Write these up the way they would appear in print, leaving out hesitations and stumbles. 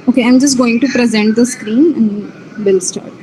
Okay, I'm just going to present the screen and we'll start.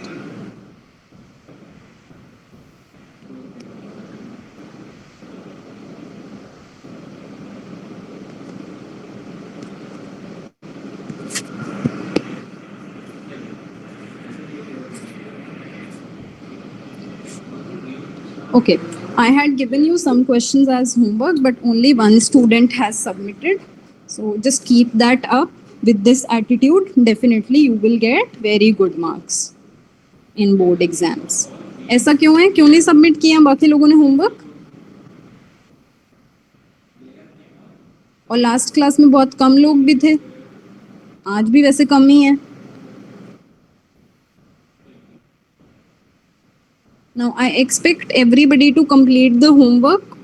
Okay, I had given you some questions as homework, but only one student has submitted. So just keep that up. With this attitude, definitely you will get very good marks in board exams. ऐसा क्यों है? क्यों नहीं submit किया बाकी लोगों ने homework? और लास्ट क्लास में बहुत कम लोग भी थे, आज भी वैसे कम ही है. Now I expect everybody to complete the homework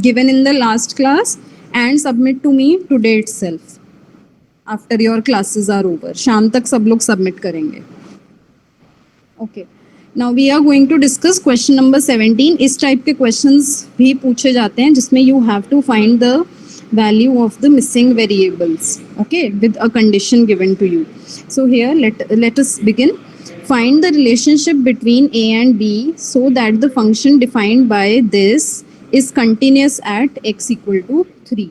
given in the last class and submit to me today itself after your classes are over. शाम तक सब लोग submit करेंगे. Okay. Now we are going to discuss question number 17. इस type के questions भी पूछे जाते हैं जिसमें you have to find the value of the missing variables. Okay, with a condition given to you. So here let us begin. Find the relationship between a and b so that the function defined by this is continuous at x equal to 3.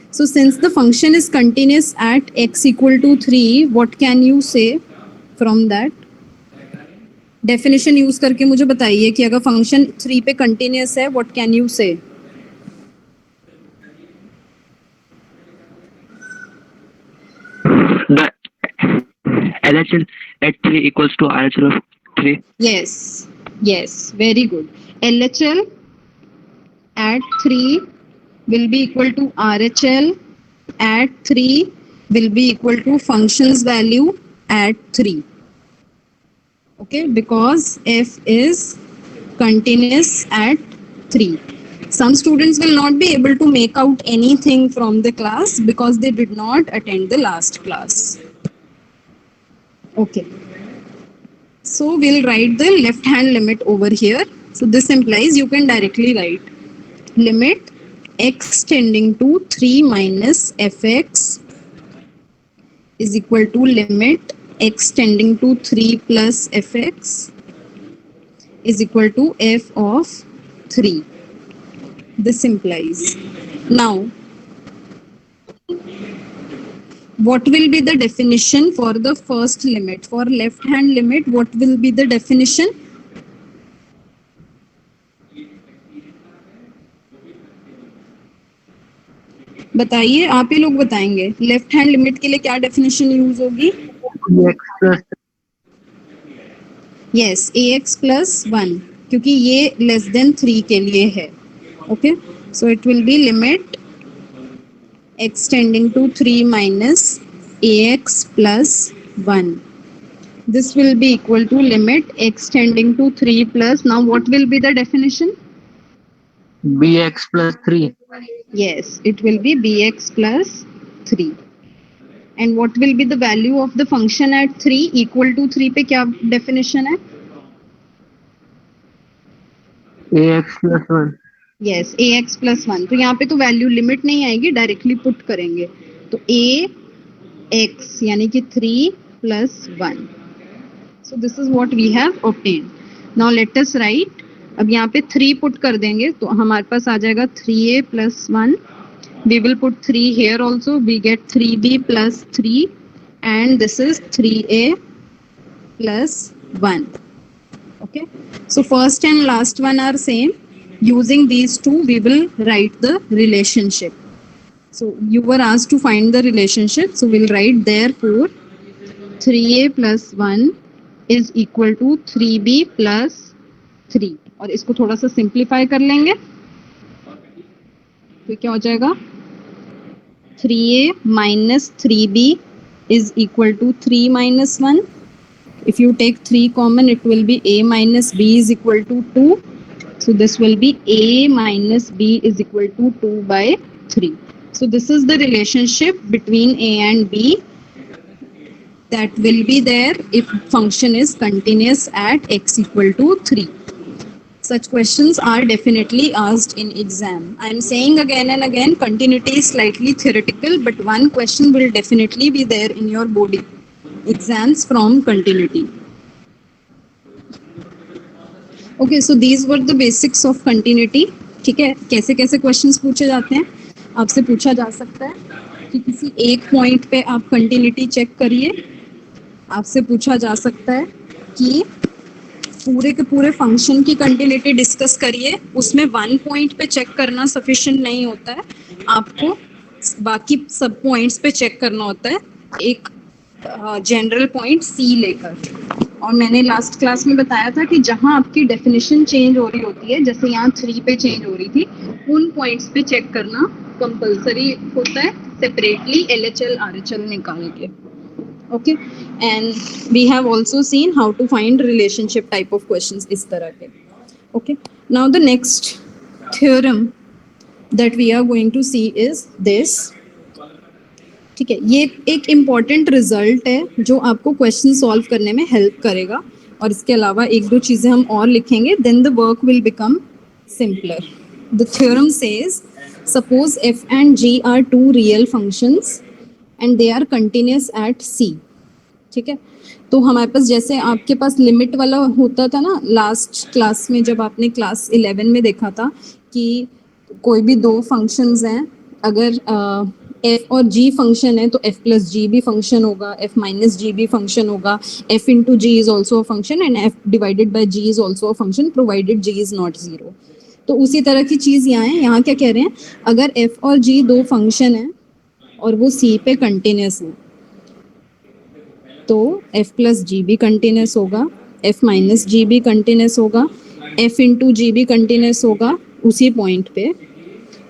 So since the function is continuous at x equal to 3, what can you say from that? Definition use करके मुझे बताइए कि अगर function 3 पे continuous है, what can you say? The LHL at 3 equals to RHL of 3. Yes, very good. LHL at 3 will be equal to RHL at 3 will be equal to function's value at 3. Okay, because f is continuous at 3. Some students will not be able to make out anything from the class because they did not attend the last class. Okay. So we'll write the left hand limit over here. So this implies you can directly write limit x tending to 3 minus fx is equal to limit x tending to 3 plus fx is equal to f of 3. This implies. Now, what will be the definition for the first limit? For left hand limit, what will be the definition? बताइए, आप ही लोग बताएंगे. Left hand limit के लिए क्या definition use होगी? Yes, ax plus 1, क्योंकि ये लेस देन 3 के लिए है. Okay, so it will be limit x tending to 3 minus ax plus 1. This will be equal to limit x tending to 3 plus, now what will be the definition? Bx plus 3. Yes, it will be bx plus 3. And what will be the value of the function at 3? Equal to 3 पे क्या definition है? Ax plus 1. Yes, ax plus 1. तो यहाँ पे तो value limit नहीं आएगी, directly put करेंगे. तो ax यानी कि 3 plus 1. So this is what we have obtained. Now let us write. अब यहाँ पे 3 पुट कर देंगे तो हमारे पास आ जाएगा 3a plus 1. We will put 3 here also. We get 3b plus 3 and this is 3a plus 1. Okay. So first and last one are same. Using these two, we will write the relationship. So you were asked to find the relationship. So we'll write therefore 3a plus 1 is equal to 3b plus 3. और इसको थोड़ा सा simplify कर लेंगे तो क्या हो जाएगा? 3a minus 3b is equal to 3 minus 1. If you take 3 common, it will be a minus b is equal to 2. So this will be a minus b is equal to 2 by 3. So this is the relationship between a and b that will be there if function is continuous at x equal to 3. Such questions are definitely asked in exam. I am saying again and again, continuity is slightly theoretical, but one question will definitely be there in your board exams from continuity. Okay, so these were the basics of continuity. ठीक है, कैसे कैसे questions पूछे जाते हैं, आपसे पूछा जा सकता है कि किसी एक पॉइंट पे आप कंटिन्यूटी चेक करिए, आपसे पूछा जा सकता है कि पूरे के पूरे फंक्शन की कंटिन्यूटी डिस्कस करिए, उसमें वन पॉइंट पे चेक करना सफिशिएंट नहीं होता है, आपको बाकी सब पॉइंट्स पे चेक करना होता है, एक जनरल पॉइंट सी लेकर। और मैंने लास्ट क्लास में बताया था कि जहां आपकी डेफिनेशन चेंज हो रही होती है, जैसे यहाँ 3 पे चेंज हो रही थी, उन पॉइंट्स पे चेक करना कंपलसरी होता है, सेपरेटली LHL RHL निकाल के। Okay, and we have also seen how to find relationship type of questions इस तरह के. Okay, now the next theorem that we are going to see is this. ठीक है, ये एक इम्पॉर्टेंट रिजल्ट है जो आपको क्वेश्चन सॉल्व करने में हेल्प करेगा, और इसके अलावा एक दो चीजें हम और लिखेंगे, then the work will become simpler. The theorem says suppose f and g are two real functions and they are continuous at c. ठीक है, तो हमारे पास जैसे आपके पास लिमिट वाला होता था ना लास्ट क्लास में, जब आपने क्लास 11 में देखा था कि कोई भी दो फंक्शंस हैं, अगर f और g फंक्शन है तो f प्लस जी भी फंक्शन होगा, f माइनस जी भी फंक्शन होगा, f into g is also a function and f divided by g is also a function provided g is not zero. तो उसी तरह की चीज यहाँ है, यहाँ क्या कह रहे हैं, अगर f और g दो फंक्शन है और वो c पे कंटिन्यूस है तो f प्लस जी भी कंटिन्यूस होगा, f माइनस जी भी कंटिन्यूस होगा, f इंटू जी भी कंटिन्यूस होगा उसी पॉइंट पे,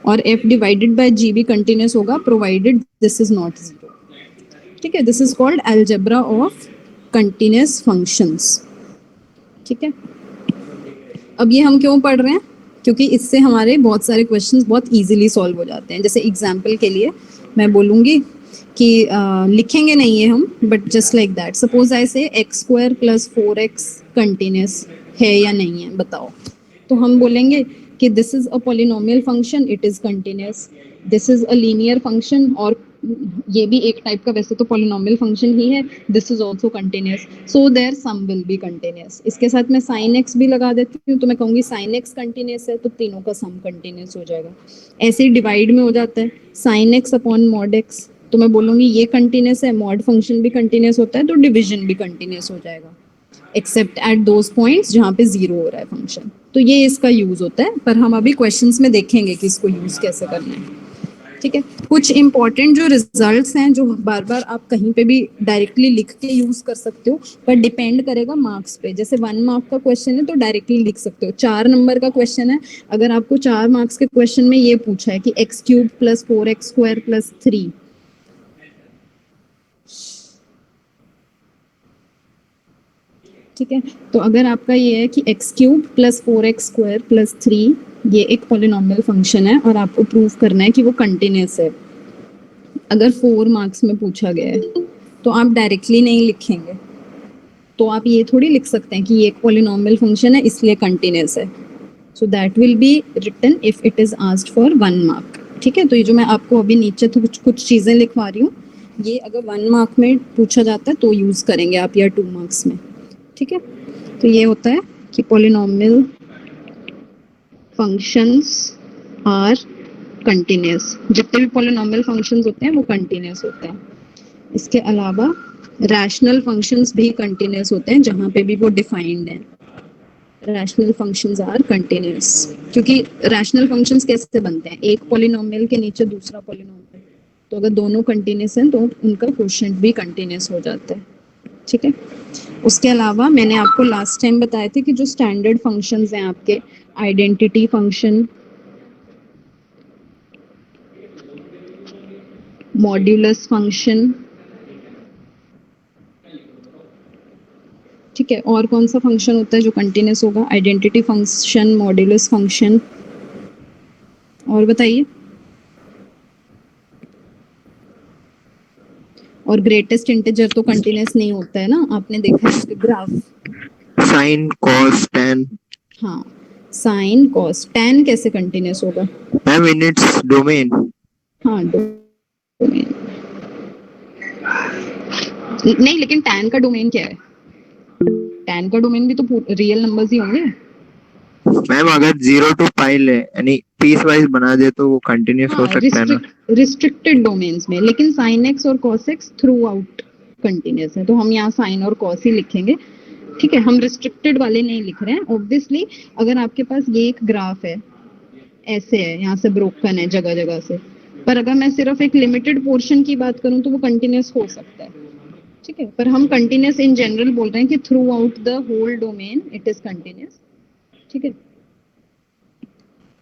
और f डिवाइडेड बाय g भी कंटिन्यूस होगा provided this is not zero. ठीक है, this is called algebra of continuous functions. ठीक है, अब ये हम क्यों पढ़ रहे हैं, क्योंकि इससे हमारे बहुत सारे क्वेश्चंस बहुत इजीली सॉल्व हो जाते हैं. जैसे एग्जांपल के लिए मैं बोलूँगी कि लिखेंगे नहीं है हम, but just like that, suppose I से x square plus 4x continuous है या नहीं है बताओ, तो हम बोलेंगे कि this is a polynomial function, it is continuous. This is a linear function, और ये भी एक टाइप का वैसे तो पॉलिनोमियल फंक्शन ही है, this is also continuous, so their sum will be continuous. इसके साथ मैं साइन एक्स भी लगा देती हूँ, तो मैं कहूँगी साइन एक्स कंटिन्यूस है, तो तीनों का सम कंटिन्यूस हो जाएगा. ऐसे ही डिवाइड में हो जाता है, sine x upon mod x, तो मैं बोलूँगी ये कंटिन्यूस है, मॉड फंक्शन भी कंटिन्यूस होता है, तो डिविजन भी कंटिन्यूस हो जाएगा, एक्सेप्ट एट दोज पॉइंट्स जहाँ पे जीरो हो रहा है फंक्शन. तो ये इसका यूज होता है, पर हम अभी क्वेश्चंस में देखेंगे कि इसको यूज कैसे करना है. ठीक है, कुछ इंपॉर्टेंट जो रिजल्ट्स हैं जो बार बार आप कहीं पे भी डायरेक्टली लिख के यूज कर सकते हो, पर डिपेंड करेगा मार्क्स पे. जैसे 1 मार्क का क्वेश्चन है तो डायरेक्टली लिख सकते हो. 4 नंबर का क्वेश्चन है, अगर आपको 4 मार्क्स के क्वेश्चन में ये पूछा है कि x cube plus 4x square plus 3, ठीक है, तो अगर आपका ये है कि x cube plus 4x square plus 3 ये एक पॉलिनोमियल फंक्शन है और आपको प्रूव करना है कि वो कंटिन्यूस है, अगर 4 मार्क्स में पूछा गया है, तो आप डायरेक्टली नहीं लिखेंगे, तो आप ये थोड़ी लिख सकते हैं कि ये एक पॉलिनोमियल फंक्शन है इसलिए कंटिन्यूस है. So that will be written if it is asked for 1 mark. ठीक है, तो ये जो मैं आपको अभी नीचे तो कुछ चीज़ें लिखवा रही हूँ, ये अगर 1 मार्क में पूछा जाता है तो यूज़ करेंगे आप, या 2 मार्क्स में. ठीक है, तो ये होता है कि पॉलिनोमियल फंक्शंस आर कंटिन्यूस, जितने भी पॉलिनोमियल फंक्शंस होते हैं वो कंटिन्यूस होते हैं. इसके अलावा रैशनल फंक्शंस भी कंटिन्यूस होते हैं जहाँ पे भी वो डिफाइंड है. रैशनल फंक्शंस आर कंटिन्यूस, क्योंकि रैशनल फंक्शंस कैसे बनते हैं, एक पॉलिनोमियल के नीचे दूसरा पॉलिनोमियल, तो अगर दोनों कंटिन्यूस हैं तो उनका कोशेंट भी कंटिन्यूस हो जाता है. ठीक है, उसके अलावा मैंने आपको लास्ट टाइम बताए थे कि जो स्टैंडर्ड फंक्शंस हैं आपके, आइडेंटिटी फंक्शन, मॉड्यूलस फंक्शन, ठीक है, और कौन सा फंक्शन होता है जो कंटिन्यूस होगा, आइडेंटिटी फंक्शन, मॉड्यूलस फंक्शन, और बताइए. और ग्रेटेस्ट इंटीजर तो कंटिन्यूस नहीं होता है ना, आपने देखा है इसके ग्राफ, साइन कॉस टेन. हाँ, साइन कॉस टेन कैसे कंटिन्यूस होगा मैम इन इट्स डोमेन. हाँ, डोमेन. नहीं, लेकिन tan का डोमेन क्या है? tan का डोमेन भी तो रियल नंबर्स ही होंगे। मैम अगर 0 to पाई ले यानी पीस वाइज बना दे तो वो कंटिन्यूस हो हाँ, सकता है ना। रिस्ट्रिक्टेड डोमेन्स में, लेकिन sin x और cos x through out continuous है, तो हम यहाँ sin और cos ही लिखेंगे। ठीक है, हम रिस्ट्रिक्टेड वाले नहीं लिख रहे हैं। ऑब्वियसली अगर आपके पास ये एक ग्राफ है, ऐसे है, यहाँ से ब्रोकन है जगह जगह से, पर अगर मैं सिर्फ एक लिमिटेड पोर्शन की बात करूँ तो वो कंटिन्यूस हो सकता है। ठीक है, पर हम कंटिन्यूस इन जनरल बोल रहे हैं कि throughout the whole domain it is continuous. ठीक है,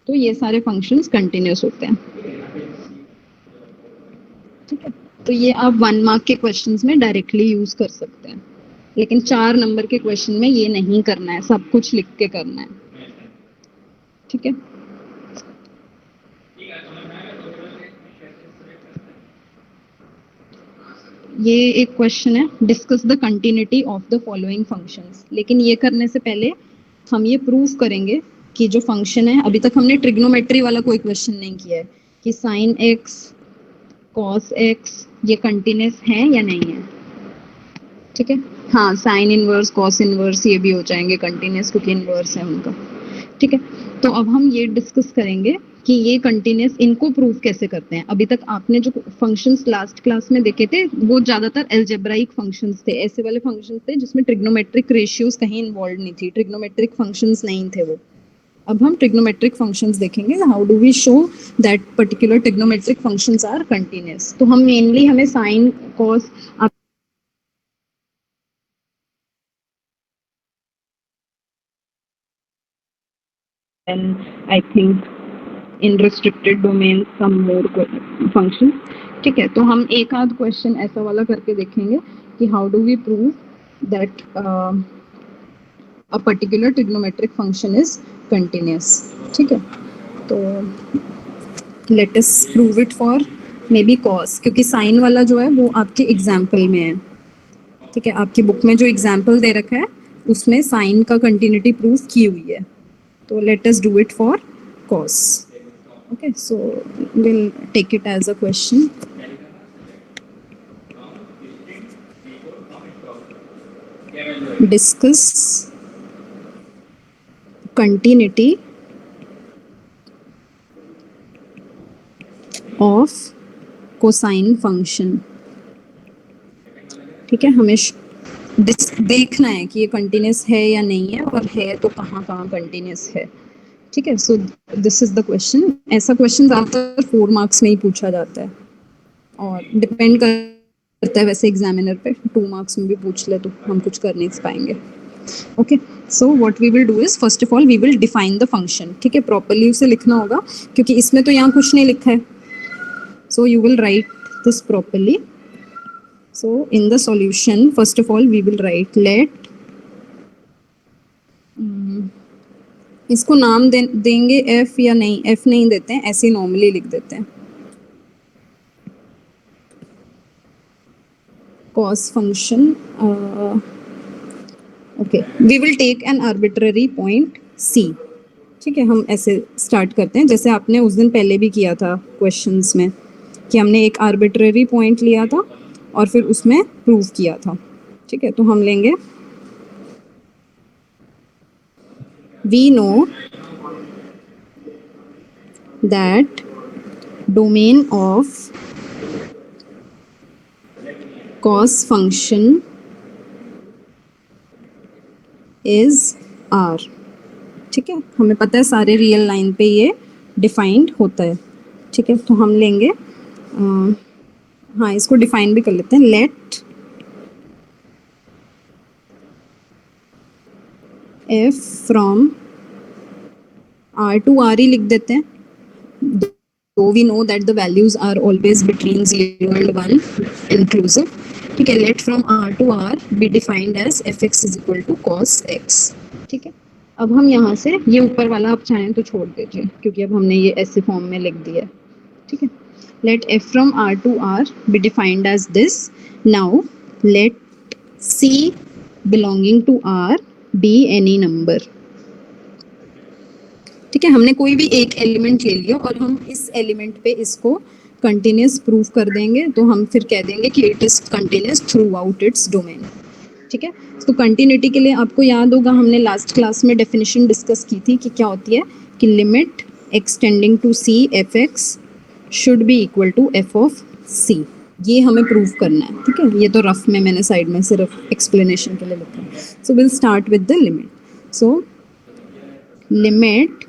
तो ये सारे फंक्शंस कंटिन्यूस होते हैं। ठीक है, तो ये आप 1 मार्क के क्वेश्चंस में डायरेक्टली यूज कर सकते हैं, लेकिन 4 नंबर के क्वेश्चन में ये नहीं करना है, सब कुछ लिख के करना है। ठीक है, ये एक क्वेश्चन है, discuss the continuity of the following functions. लेकिन ये करने से पहले हम ये प्रूव करेंगे कि जो फंक्शन है, अभी तक हमने ट्रिग्नोमेट्री वाला कोई क्वेश्चन नहीं किया है कि साइन एक्स कॉस एक्स ये कंटिन्यूस है या नहीं है। ठीक है, हाँ, साइन इनवर्स कॉस इनवर्स ये भी हो जाएंगे कंटिन्यूस क्योंकि इनवर्स है उनका। ठीक है, तो अब हम ये डिस्कस करेंगे कि ये कंटिन्यूस, इनको प्रूव कैसे करते हैं। अभी तक आपने जो फंक्शंस लास्ट क्लास में देखे थे वो ज्यादातर अलजेब्राइक फंक्शंस थे, ऐसे वाले फंक्शंस थे जिसमें ट्रिग्नोमेट्रिक रेशियोज कहीं इन्वॉल्व नहीं थी, ट्रिग्नोमेट्रिक फंक्शंस नहीं थे वो। अब हम ट्रिग्नोमेट्रिक फंक्शंस देखेंगे, how do we show that particular trigonometric functions are continuous. तो हम मेनली हमें sine cos, and I think in restricted domain some more functions. ठीक है, तो हम एक आध क्वेश्चन ऐसा वाला करके देखेंगे कि how do we prove that a particular trigonometric function is continuous. ठीक है, तो let us prove it for maybe cos, क्योंकि sin वाला जो है वो आपके एग्जाम्पल में है। ठीक है, आपकी बुक में जो एग्जाम्पल दे रखा है उसमें sin का कंटिन्यूटी प्रूव की हुई है, तो let us do it for cos. Okay, so we'll take it as a question. Discuss continuity of cosine function. ठीक है, हमें देखना है कि ये कंटिन्यूस है या नहीं है, और है तो कहाँ कहाँ कंटिन्यूस है। ठीक है, so this is the question. ऐसा क्वेश्चन ज़्यादातर 4 मार्क्स में ही पूछा जाता है, और डिपेंड करता है वैसे एग्जामिनर पे, 2 मार्क्स में भी पूछ ले तो हम कुछ कर नहीं पाएंगे। Okay, so what we will do is, first of all we will define the function. ठीक है, प्रॉपर्ली उसे लिखना होगा क्योंकि इसमें तो यहाँ कुछ नहीं लिखा है, so you will write this properly. So in the solution, first of all we will write let, इसको नाम देंगे f या नहीं, f नहीं देते हैं, ऐसे नॉर्मली लिख देते हैं। cos function, okay, we will take an arbitrary point c। ठीक है, हम ऐसे स्टार्ट करते हैं जैसे आपने उस दिन पहले भी किया था क्वेश्चंस में, कि हमने एक आर्बिट्ररी पॉइंट लिया था और फिर उसमें प्रूव किया था। ठीक है, तो हम लेंगे, we know that domain of cos function is R. ठीक है, हमें पता है सारे रियल लाइन पे ये डिफाइंड होता है। ठीक है, तो हम लेंगे, हाँ, इसको डिफाइन भी कर लेते हैं, let f from r to r ही लिख देते हैं, तो we know that the values are always between 0 and 1 inclusive. ठीक है, let from r to r be defined as fx is equal to cos x। ठीक है, अब हम यहाँ से ये ऊपर वाला आप चाहें तो छोड़ दीजिए क्योंकि अब हमने ये ऐसे फॉर्म में लिख दिया। ठीक है, let f from r to r be defined as this. Now let c belonging to r be any number. ठीक है, हमने कोई भी एक एलिमेंट ले लिया और हम इस एलिमेंट पे इसको कंटिन्यूस प्रूव कर देंगे तो हम फिर कह देंगे कि it is continuous through out its domain. ठीक है, तो कंटिन्यूटी के लिए आपको याद होगा हमने लास्ट क्लास में डेफिनेशन डिस्कस की थी कि क्या होती है कि limit x tending to C F X should be equal to F of C. ये हमें प्रूव करना है। ठीक है, ये तो रफ में मैंने साइड में सिर्फ एक्सप्लेनेशन के लिए लिखा है। So will start with the limit. So limit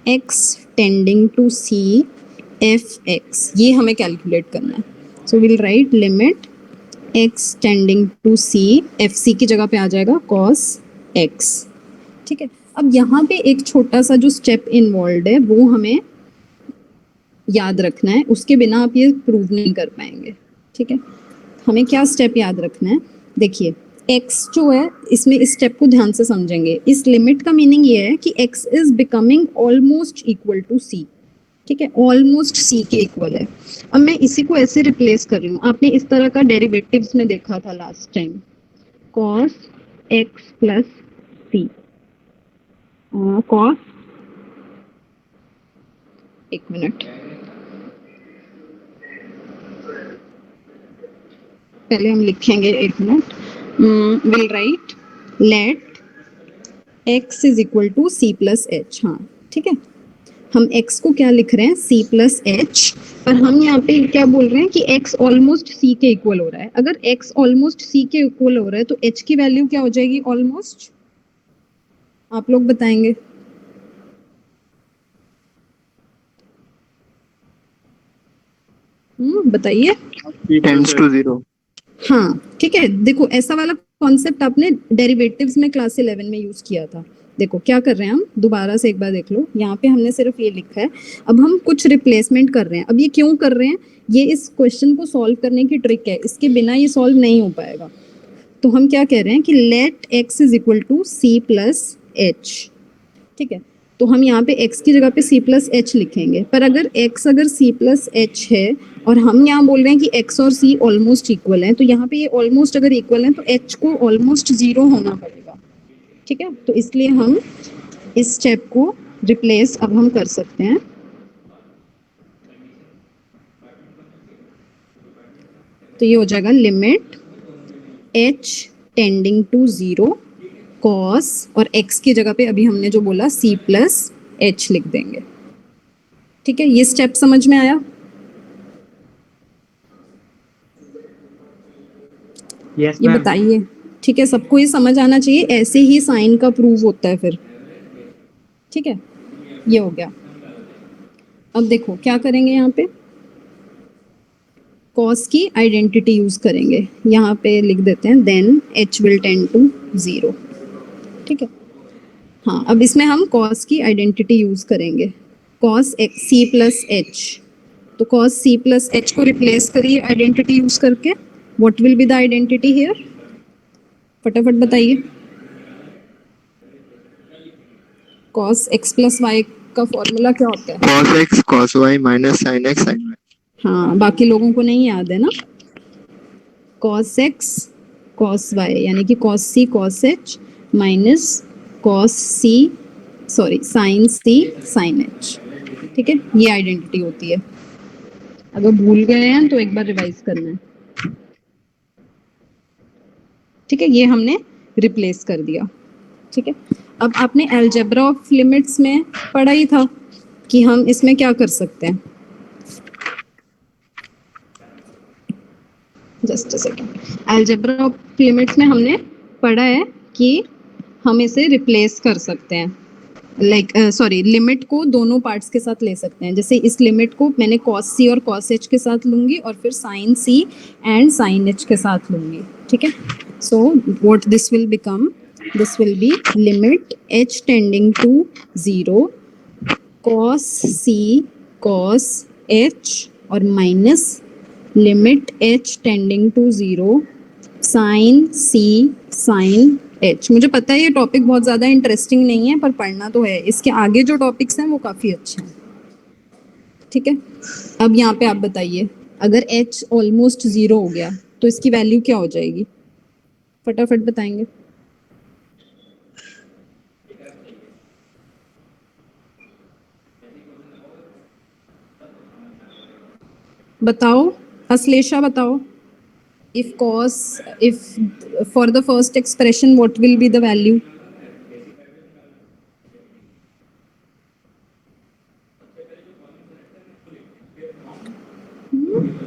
x tending to c f x, ये हमें कैलकुलेट करना है। So will write limit x tending to c, f c की जगह पे आ जाएगा cos x। ठीक है, अब यहाँ पे एक छोटा सा जो स्टेप इन्वॉल्व है वो हमें याद रखना है, उसके बिना आप ये प्रूव नहीं कर पाएंगे। ठीक है, हमें क्या स्टेप याद रखना है, देखिए x जो है इसमें इस स्टेप को ध्यान से समझेंगे। इस लिमिट का मीनिंग ये है कि x is becoming almost equal to c। ठीक है, ऑलमोस्ट c के इक्वल है। अब मैं इसी को ऐसे रिप्लेस कर रही हूँ। आपने इस तरह का डेरिवेटिव्स में देखा था last time, cos x plus c, cos, एक मिनट पहले हम लिखेंगे, एक मिनट, will write let x is equal to c plus h. हाँ ठीक है, हम x को क्या लिख रहे हैं, c प्लस एच, पर हम यहाँ पे क्या बोल रहे हैं कि x ऑलमोस्ट c के इक्वल हो रहा है। अगर x ऑलमोस्ट c के इक्वल हो रहा है तो h की वैल्यू क्या हो जाएगी, ऑलमोस्ट, आप लोग बताएंगे। बताइए। Tends to 0। हाँ ठीक है, देखो ऐसा वाला कॉन्सेप्ट आपने डेरिवेटिव्स में क्लास 11 में यूज किया था। देखो क्या कर रहे हैं हम, दोबारा से एक बार देख लो, यहाँ पे हमने सिर्फ ये लिखा है, अब हम कुछ रिप्लेसमेंट कर रहे हैं। अब ये क्यों कर रहे हैं, ये इस क्वेश्चन को सॉल्व करने की ट्रिक है, इसके बिना ये सॉल्व नहीं हो पाएगा। तो हम क्या कह रहे हैं कि let x is equal to c plus h. ठीक है, तो हम यहाँ पे x की जगह पे c प्लस एच लिखेंगे, पर अगर x अगर c प्लस एच है और हम यहाँ बोल रहे हैं कि x और c ऑलमोस्ट इक्वल हैं, तो यहाँ पे ये ऑलमोस्ट अगर इक्वल हैं तो h को ऑलमोस्ट 0 होना पड़ेगा। ठीक है, तो इसलिए हम इस स्टेप को रिप्लेस अब हम कर सकते हैं। तो ये हो जाएगा limit h tending to 0 cos, और x की जगह पे अभी हमने जो बोला c प्लस एच लिख देंगे। ठीक है, ये स्टेप समझ में आया। Yes, ये ma'am. बताइए, ठीक है, सबको ये समझ आना चाहिए, ऐसे ही साइन का प्रूव होता है फिर। ठीक है, ये हो गया। अब देखो क्या करेंगे, यहाँ पे cos की आइडेंटिटी यूज करेंगे, यहाँ पे लिख देते हैं then h will tend to 0। ठीक है, हाँ अब इसमें हम cos की आइडेंटिटी यूज करेंगे, cos x c plus h. तो cos c प्लस एच को रिप्लेस करिए आइडेंटिटी यूज करके। What will be the identity here, फटाफट बताइए। cos x प्लस y का फॉर्मूला क्या होता है, cos x cos y minus sin x sin y। हाँ बाकी लोगों को नहीं याद है ना, cos x cos y यानी कि cos c cos h minus cos c sorry sin c sin h। ठीक है, ये आइडेंटिटी होती है। अगर भूल गए हैं तो एक बार रिवाइज करना है। ठीक है, ये हमने रिप्लेस कर दिया। ठीक है, अब आपने अलजेब्रा ऑफ लिमिट्स में पढ़ा ही था कि हम इसमें क्या कर सकते हैं। Just a second, algebra of limits में हमने पढ़ा है कि हम इसे रिप्लेस कर सकते हैं, लाइक सॉरी लिमिट को दोनों पार्ट्स के साथ ले सकते हैं। जैसे इस लिमिट को मैंने cos c और cos h के साथ लूंगी और फिर sin c and sin h के साथ लूंगी। ठीक है, so what this will become, this will be limit h tending to 0 cos c cos h और minus limit h tending to 0 sin c sin h। मुझे पता है ये टॉपिक बहुत ज़्यादा इंटरेस्टिंग नहीं है, पर पढ़ना तो है, इसके आगे जो टॉपिक्स हैं वो काफ़ी अच्छे हैं। ठीक है, अब यहाँ पे आप बताइए, अगर h ऑलमोस्ट 0 हो गया तो इसकी वैल्यू क्या हो जाएगी, फटाफट बताएंगे। बताओ अश्लेषा, बताओ if cos, if for the first expression what will be the value?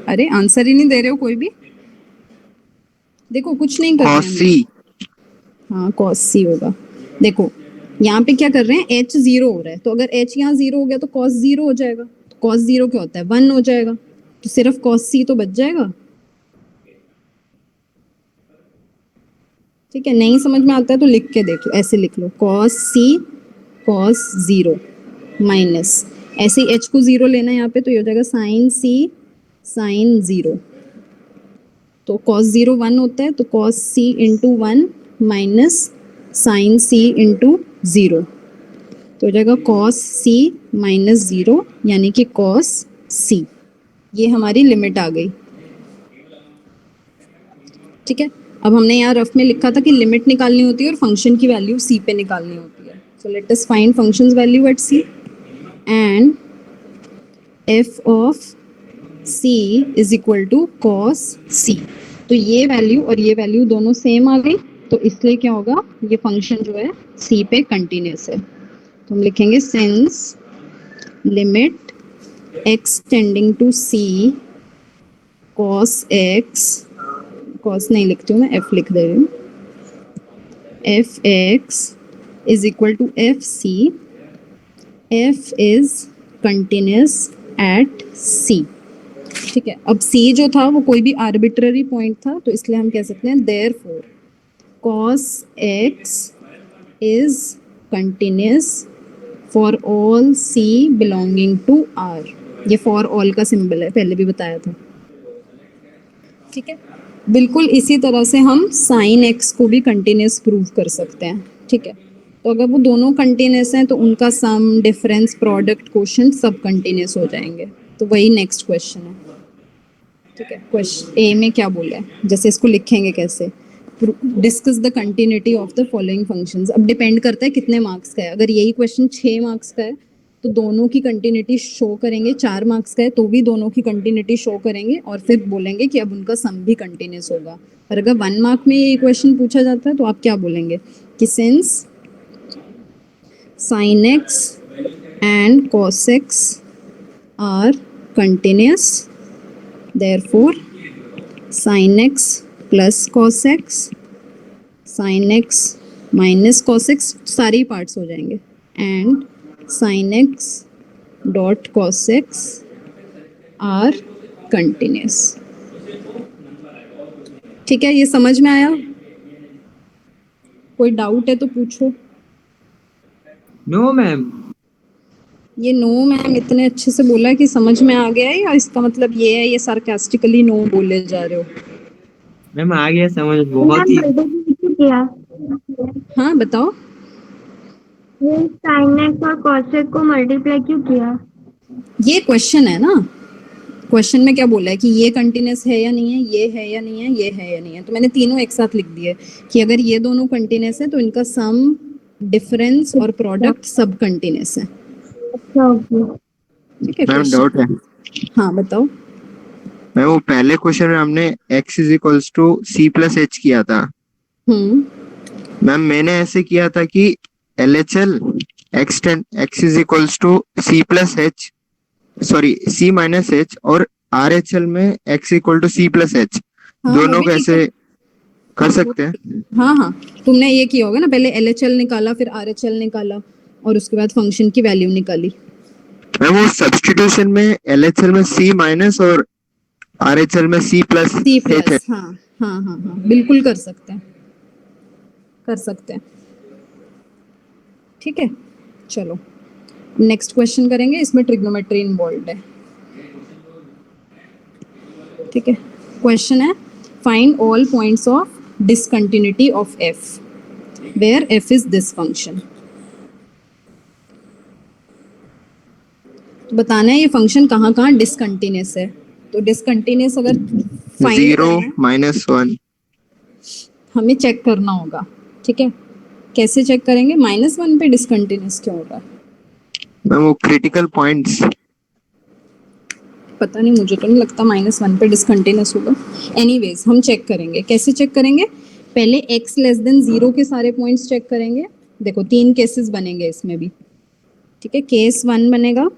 अरे आंसर ही नहीं दे रहे हो कोई भी। देखो कुछ नहीं कर रहे cos हैं c। हम। हाँ cos c होगा। देखो यहाँ पे क्या कर रहे हैं, h 0 हो रहा है, तो अगर h यहाँ 0 हो गया तो cos 0 हो जाएगा। तो cos 0 क्या होता है, 1 हो जाएगा, तो सिर्फ cos c तो बच जाएगा। ठीक है, नहीं समझ में आता है तो लिख के देख लो, ऐसे लिख लो cos c cos 0 माइनस, ऐसे ही h को 0 लेना है यहाँ पे, तो ये हो जाएगा sin c sin 0। तो cos 0 1 होता है, तो cos c into 1 minus sin c into 0, तो हो जाएगा cos c माइनस 0 यानी कि cos c। ये हमारी लिमिट आ गई। ठीक है, अब हमने यहाँ रफ में लिखा था कि लिमिट निकालनी होती है और फंक्शन की वैल्यू c पे निकालनी होती है। So let us find functions value at c and f of c is equal to cos c। तो ये वैल्यू और ये वैल्यू दोनों सेम आ गई, तो इसलिए क्या होगा, ये फंक्शन जो है c पे कंटिन्यूस है। तो हम लिखेंगे since limit x tending to c cos x, cos नहीं लिखती हूँ मैं, f लिख दे रही हूँ, f x is equal to f c, f is continuous at c। ठीक है, अब c जो था वो कोई भी आर्बिट्ररी पॉइंट था, तो इसलिए हम कह सकते हैं therefore cos x is continuous for all c belonging to r। ये फॉर ऑल का सिंबल है, पहले भी बताया था। ठीक है, बिल्कुल इसी तरह से हम sin x को भी कंटिन्यूस प्रूव कर सकते हैं। ठीक है, तो अगर वो दोनों कंटिन्यूस हैं तो उनका सम, डिफरेंस, प्रोडक्ट, कोशेंट सब कंटिन्यूस हो जाएंगे। तो वही नेक्स्ट क्वेश्चन है। ठीक है, क्वेश्चन ए में क्या बोला है, जैसे इसको लिखेंगे कैसे, discuss the continuity of the following functions. अब डिपेंड करता है कितने मार्क्स का है। अगर यही क्वेश्चन 6 मार्क्स का है तो दोनों की कंटिन्यूटी शो करेंगे, 4 मार्क्स का है तो भी दोनों की कंटिन्यूटी शो करेंगे, और फिर बोलेंगे कि अब उनका सम भी कंटिन्यूस होगा। और अगर 1 मार्क में ये क्वेश्चन पूछा जाता है तो आप क्या बोलेंगे कि since sin x and cos x are continuous, therefore sin x plus cos x, sin x minus cos x, सारे ही पार्ट्स हो जाएंगे, and sin x dot cos x are continuous। ठीक है, ये समझ में आया? कोई डाउट है तो पूछो। No ma'am. ये नो मैम इतने अच्छे से बोला है कि समझ में आ गया है, या इसका मतलब ये है ये सार्कास्टिकली नो बोले जा रहे हो? मैम आ गया समझ, बहुत ही। किया हाँ बताओ। ये sin x और cos x को मल्टीप्लाई क्यों किया? ये क्वेश्चन है ना, क्वेश्चन में क्या बोला है कि ये कंटिन्यूस है या नहीं है, ये है या नहीं है, ये है या नहीं है, तो मैंने तीनों एक साथ लिख दिए कि अगर ये दोनों कंटिन्यूस है तो इनका सम, डिफरेंस और प्रोडक्ट सब कंटिन्यूस है। अच्छा ओके। ठीक है, मैम डाउट है। हाँ बताओ। मैम वो पहले क्वेश्चन में हमने x is equals to c plus h किया था। मैम मैंने ऐसे किया था कि LHL x is equals to c plus h, sorry c minus h, और RHL में x equal to c plus h, हाँ, दोनों वो भी कैसे ठीक कर सकते हैं? हाँ हाँ, तुमने ये किया होगा ना, पहले LHL निकाला, फिर RHL निकाला, और उसके बाद फंक्शन की वैल्यू निकाली। मैम वो सब्स्टिट्यूशन में LHL में c माइनस और RHL में c प्लस C एच है। प्लस, हाँ हाँ हाँ हाँ, बिल्कुल कर सकते हैं, कर सकते हैं। ठीक है, चलो नेक्स्ट क्वेश्चन करेंगे, इसमें ट्रिग्नोमेट्री इन्वॉल्व है। ठीक है, क्वेश्चन है find all points of discontinuity of f where f is this function. तो बताना है ये फंक्शन कहाँ कहाँ डिसकंटिन्यूस है। तो डिसकंटिन्यूस अगर फाइंड 0 करना है माइनस 1। हमें चेक करना होगा। ठीक है, कैसे चेक करेंगे, -1 पे डिसकंटिन्यूस क्यों होगा? मैम वो क्रिटिकल पॉइंट्स। पता नहीं, मुझे तो नहीं लगता -1 पे डिसकंटिन्यूअस होगा। एनीवेज हम चेक करेंगे, कैसे चेक करेंगे? पहले x लेस देन 0 के सारे पॉइंट्स चेक करेंगे। देखो 3 केसेस बनेंगे इसमें भी, ठीक है। केस 1 बनेगा,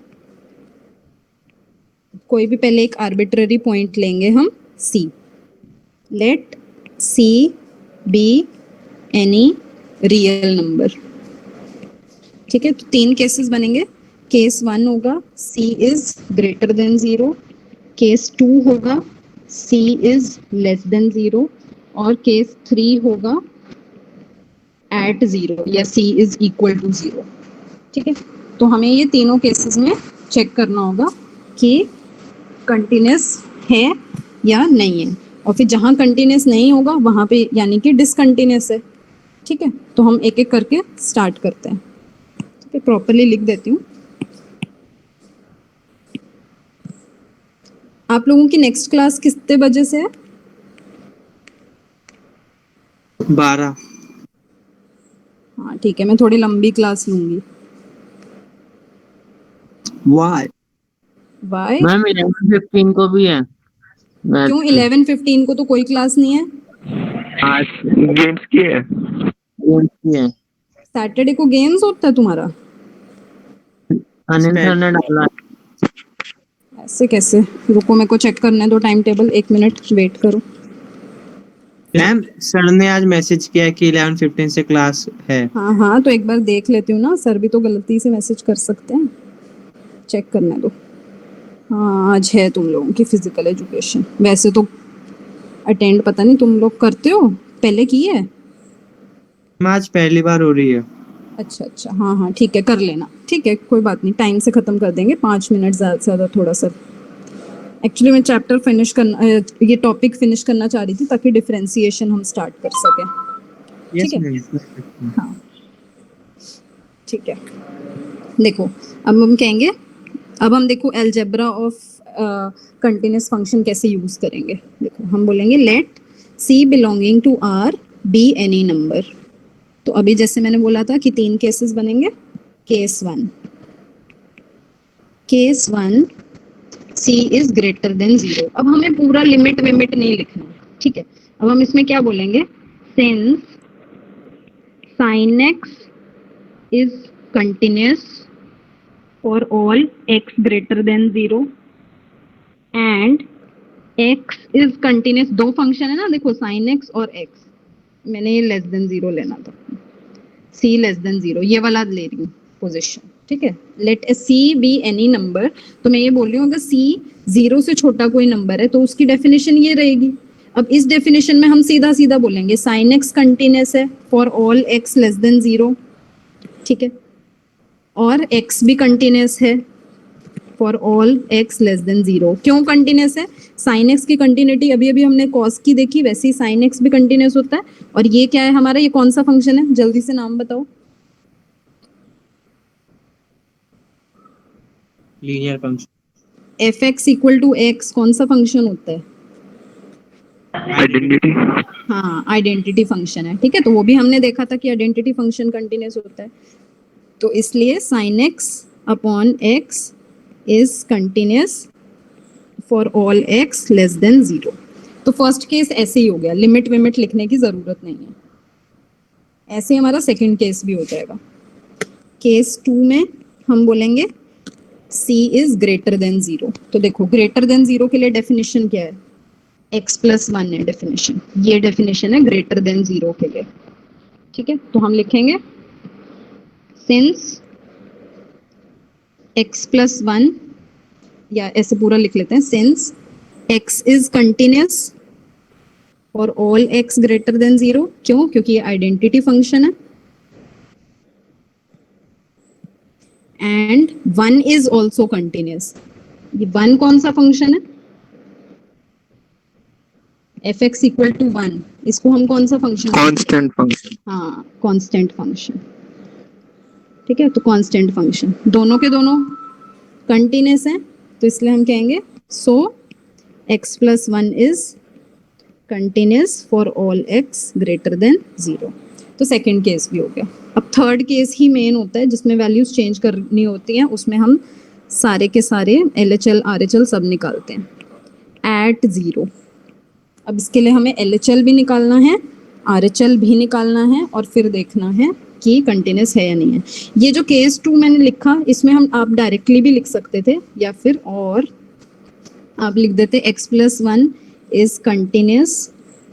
कोई भी पहले एक आर्बिट्ररी पॉइंट लेंगे हम c, let c be any real number, ठीक है। तो 3 केसेस बनेंगे। केस 1 होगा c is greater than 0, case 2 होगा c इज लेस देन 0 और केस 3 होगा एट 0 या c इज इक्वल टू 0, ठीक है। तो हमें ये तीनों केसेस में चेक करना होगा कि कंटिन्यूअस है या नहीं है, और फिर जहां कंटिन्यूअस नहीं होगा वहां पे यानी कि डिसकंटिन्यूअस है, ठीक है। तो हम एक एक करके स्टार्ट करते हैं, ठीक है। प्रॉपर्ली लिख देती हूँ। आप लोगों की नेक्स्ट क्लास कितने बजे से है? 12। हाँ ठीक है, मैं थोड़ी लंबी क्लास लूंगी। वाई बाय मैम 11:15 को भी है। क्यों 11:15 को तो कोई क्लास नहीं है? आज गेम्स की है। सैटरडे को गेम्स होता है तुम्हारा? अनिल सर ने डाला। ऐसे कैसे? रुको मेरे को चेक करने दो टाइम टेबल, 1 मिनट वेट करो। मैम सर ने आज मैसेज किया कि 11:15 से क्लास है। हाँ हाँ, तो एक बार देख लेती हूँ ना, सर भी तो गलती से मैसेज कर सकते हैं, चेक करने दो। हाँ आज है तुम लोगों की फिजिकल एजुकेशन। वैसे तो अटेंड पता नहीं तुम लोग करते हो, पहले की है? आज पहली बार हो रही है। अच्छा अच्छा, हाँ हाँ ठीक है, कर लेना, ठीक है, कोई बात नहीं, टाइम से ख़त्म कर देंगे, 5 मिनट ज़्यादा से ज़्यादा थोड़ा सा। एक्चुअली मैं चैप्टर फिनिश करना, ये टॉपिक फिनिश करना चाह रही थी ताकि डिफरेंशिएशन हम स्टार्ट कर सकें, ठीक है। हाँ ठीक है, देखो अब हम कहेंगे, अब हम देखो अलजेब्रा ऑफ कंटिन्यूअस फंक्शन कैसे यूज करेंगे। देखो हम बोलेंगे let c belonging to r be any number. तो अभी जैसे मैंने बोला था कि 3 केसेस बनेंगे। Case 1 c is greater than 0। अब हमें पूरा लिमिट विमिट नहीं लिखना, ठीक है। अब हम इसमें क्या बोलेंगे, since sin x is continuous for all x greater than 0 and x is continuous, दो फंक्शन है ना, देखो sin x और x, मैंने ये लेस देन 0 लेना था, c लेस देन 0 ये वाला ले रही हूँ पोजीशन, ठीक है। Let c be any number, तो मैं ये बोल रही हूँ अगर c 0 से छोटा कोई नंबर है तो उसकी डेफिनेशन ये रहेगी। अब इस डेफिनेशन में हम सीधा सीधा बोलेंगे sin x कंटिन्यूअस है for all x less than 0, ठीक है, और x भी कंटिन्यूअस है for all x less than 0। क्यों कंटिन्यूअस है? sin x की कंटिन्यूटी अभी अभी हमने cos की देखी, वैसे ही sin x भी कंटिन्यूअस होता है। और ये क्या है हमारा, ये कौन सा फंक्शन है, जल्दी से नाम बताओ। Linear function. fx equal to x कौन सा फंक्शन होता है? आइडेंटिटी। हाँ आइडेंटिटी फंक्शन है, ठीक है। तो वो भी हमने देखा था कि आइडेंटिटी फंक्शन कंटिन्यूअस होता है, तो इसलिए sin x upon x is continuous for all x less than 0। तो फर्स्ट केस ऐसे ही हो गया, लिमिट विमिट लिखने की जरूरत नहीं है। ऐसे हमारा सेकंड केस भी हो जाएगा। केस 2 में हम बोलेंगे c इज ग्रेटर देन 0। तो देखो ग्रेटर देन 0 के लिए डेफिनेशन क्या है, x प्लस 1 है डेफिनेशन, ये डेफिनेशन है ग्रेटर देन 0 के लिए, ठीक है। तो हम लिखेंगे सिंस x प्लस 1, या ऐसे पूरा लिख लेते हैं, since x is continuous for all x greater than 0। क्यों? क्योंकि ये आइडेंटिटी फंक्शन है। And 1 is also continuous. ये 1 कौन सा फंक्शन है? fx इक्वल टू 1, इसको हम कौन सा फंक्शन? Constant function. हाँ कांस्टेंट फंक्शन, ठीक है। तो कांस्टेंट फंक्शन दोनों के दोनों कंटिन्यूअस हैं, तो इसलिए हम कहेंगे सो x plus 1 is continuous for all x greater than 0। तो सेकंड केस भी हो गया। अब थर्ड केस ही मेन होता है जिसमें वैल्यूज चेंज करनी होती हैं, उसमें हम सारे के सारे LHL RHL सब निकालते हैं एट 0। अब इसके लिए हमें LHL भी निकालना है, RHL भी निकालना है और फिर देखना है कि कंटिन्यूस है या नहीं है। ये जो केस 2 मैंने लिखा, इसमें हम आप डायरेक्टली भी लिख सकते थे या फिर और आप लिख देते x+1 is continuous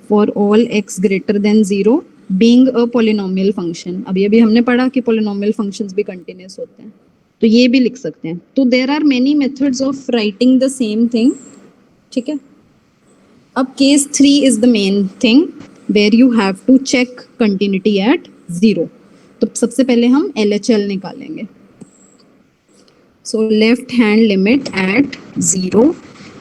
for all x greater than 0 being a polynomial function. अभी अभी हमने पढ़ा कि पॉलिनोमियल फंक्शंस भी कंटिन्यूस होते हैं, तो ये भी लिख सकते हैं। तो there are many methods of writing the same thing, ठीक है। अब case 3 is the main thing where you have to check continuity at 0। तो सबसे पहले हम LHL निकालेंगे। So left hand limit at 0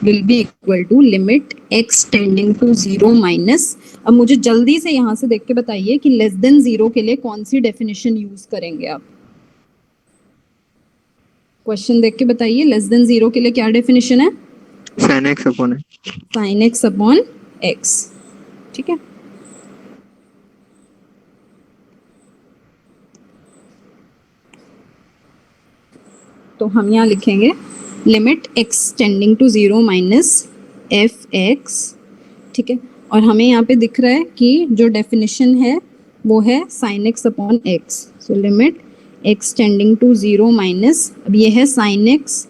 will be equal to limit x tending to 0 minus। अब मुझे जल्दी से यहाँ से देख के बताइए कि लेस देन 0 के लिए कौन सी डेफिनेशन यूज करेंगे आप। क्वेश्चन देख के बताइए, लेस देन 0 के लिए क्या डेफिनेशन है? sin x upon x। sin x upon x, ठीक है। तो हम यहाँ लिखेंगे limit x tending to 0 minus f(x), ठीक है। और हमें यहाँ पे दिख रहा है कि जो डेफिनेशन है वो है sin x upon x। So limit x tending to 0 minus, अब ये है sin x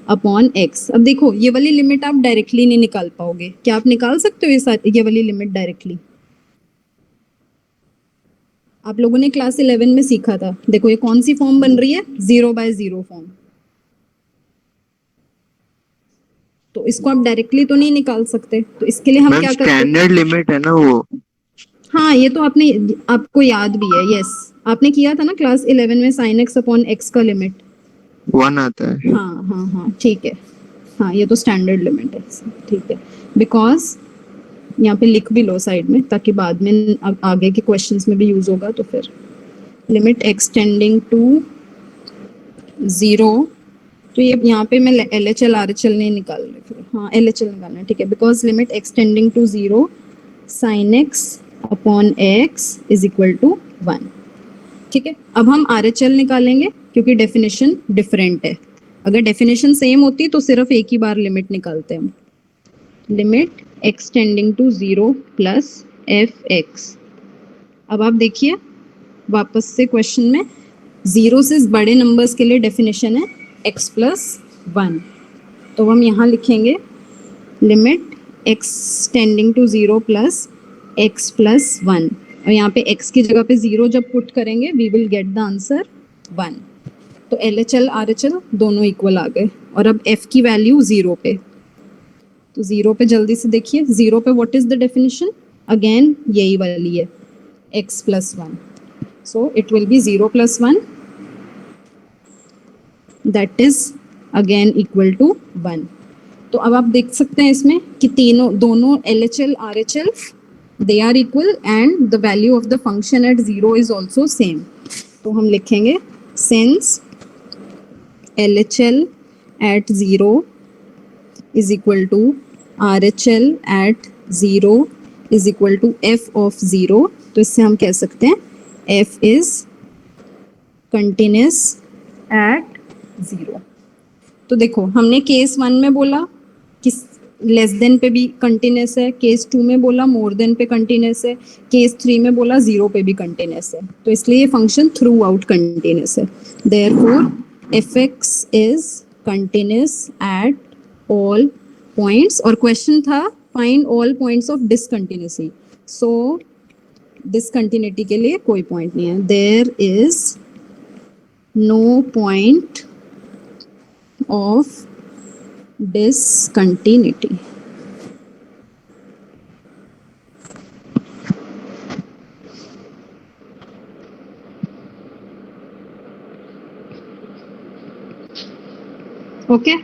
अपॉन x। अब देखो ये वाली लिमिट आप डायरेक्टली नहीं निकाल पाओगे, क्या आप निकाल सकते हो ये वाली लिमिट डायरेक्टली? आप लोगों ने क्लास 11 में सीखा था, देखो ये कौन सी फॉर्म बन रही है, 0/0 फॉर्म। तो इसको आप डायरेक्टली तो नहीं निकाल सकते, तो इसके लिए हम क्या करते हैं? स्टैंडर्ड लिमिट है ना वो। हाँ ये तो आपको याद भी है, यस आपने किया था ना क्लास 11 में sin x अपॉन x का लिमिट 1 आता है। हाँ हाँ हाँ ठीक है, हाँ ये तो स्टैंडर्ड लिमिट है, ठीक है। बिकॉज यहाँ पे लिख भी लो साइड में ताकि बाद में आगे के क्वेश्चंस में भी यूज होगा। तो फिर लिमिट x टेंडिंग टू 0, तो ये यहाँ पे मैं LHL RHL नहीं निकाल रही, फिर हाँ LHL निकालना है, ठीक है। Because limit x tending to 0 sin x upon x is equal to 1, ठीक है। अब हम RHL निकालेंगे क्योंकि डेफिनेशन डिफरेंट है। अगर डेफिनेशन सेम होती तो सिर्फ एक ही बार लिमिट निकालते हम। Limit x tending to 0 plus f(x)। अब आप देखिए वापस से क्वेश्चन में 0 से बड़े नंबर्स के लिए डेफिनेशन है x+1। तो हम यहाँ लिखेंगे limit x tending to 0 plus x+1, और यहाँ पे x की जगह पे 0 जब पुट करेंगे we will get the answer 1। तो LHL RHL दोनों इक्वल आ गए। और अब f की वैल्यू 0 पे, तो 0 पे जल्दी से देखिए 0 पे what is the definition, again यही वाली है x+1। So it will be 0 + 1 that is again equal to 1। तो अब आप देख सकते हैं इसमें कि दोनों LHL RHL they are equal and the value of the function at 0 is also same। तो हम लिखेंगे since LHL at 0 is equal to RHL at 0 is equal to f of 0। तो इससे हम कह सकते हैं f is continuous at 0। तो देखो हमने केस 1 में बोला कि लेस देन पे भी कंटिन्यूस है, केस 2 में बोला मोर देन पे कंटिन्यूस है, केस 3 में बोला 0 पे भी कंटिन्यूस है। तो इसलिए ये फंक्शन थ्रू आउट कंटिन्यूस है। Therefore f(x) is continuous at all points. और क्वेश्चन था find all points of discontinuity, so discontinuity के लिए कोई पॉइंट नहीं है। There is no point of discontinuity। Okay